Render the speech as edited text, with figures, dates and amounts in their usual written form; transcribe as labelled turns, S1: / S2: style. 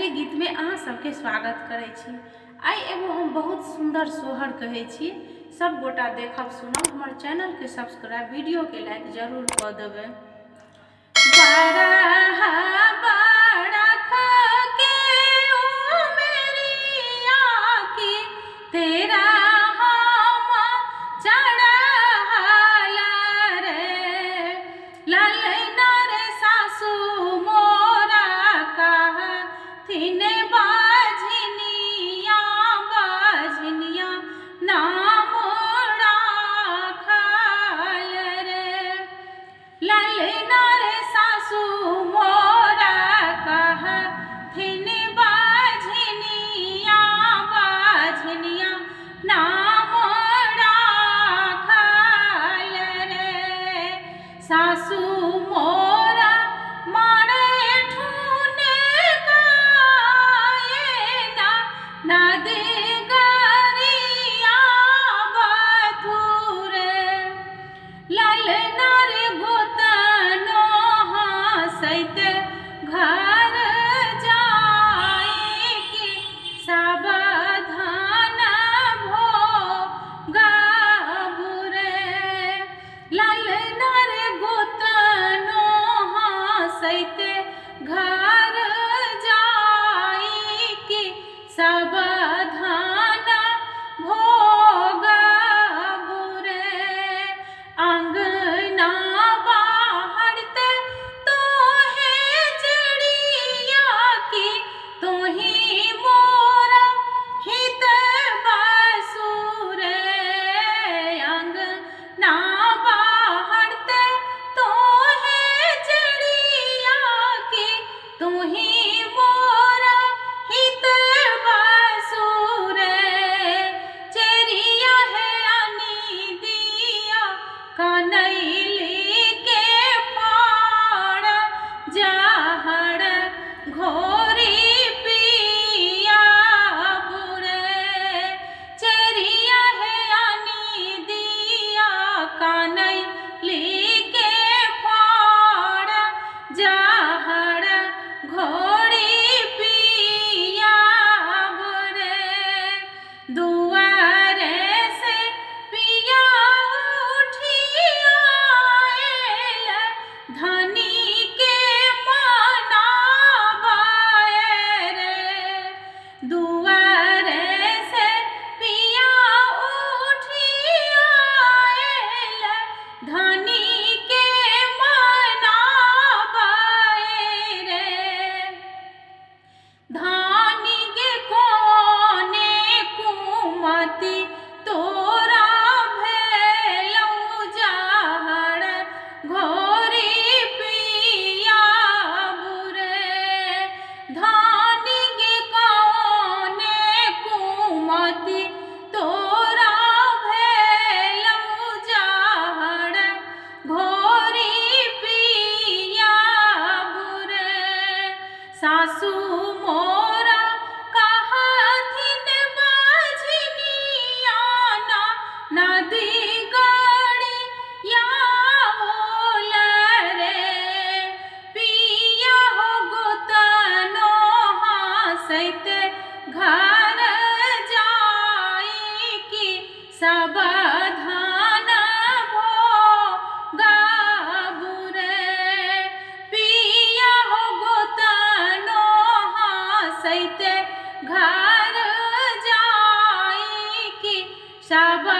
S1: एहि गीत में अहाँ सबके स्वागत करै छी। आई एगो हम बहुत सुंदर सोहर कहै छी, सब गोटा देखब सुनब, हमर चैनल के सब्सक्राइब, वीडियो के लाइक जरूर कऽ देबै। तेरा सासू मोरा मारे ठूने गायना नादे गरिया बथुरे ललना रे गोतनो हंसैते घर जाए कि सावधान भो गाबुरे ललना सैते घर जाई कि सावधान भोगा बुरे अंगना बाहरते तो है चिड़िया की तो ही मोरा हित बसुरे अंगना तू ही मोरा हित बसुरे चेरिया है आनी दिया कनैली के फाड़ जहड़ घोरी पिया बुरे चेरिया है आनी दिया कनैली के फाड़ जहड़ घोड़ी पिया बुरे दुआरे से पिया उठिया धनी के मनावाए रे दुआरे से पिया उठिया धनी के धानी के कोने कुमति तोरा भेलौ जहड़ घोरी पिया बुरे धानी के कोने कुमति तोरा भेलौ जहड़ घोरी पिया बुरे सासू मोरा कहथिन बझनिया नदी गड़िया होल रे पिया हो गोतनो हंसैते घर जाई कि सावधान भो गाबुरे पिया हो गोतनो सैते घर जाई कि सावधान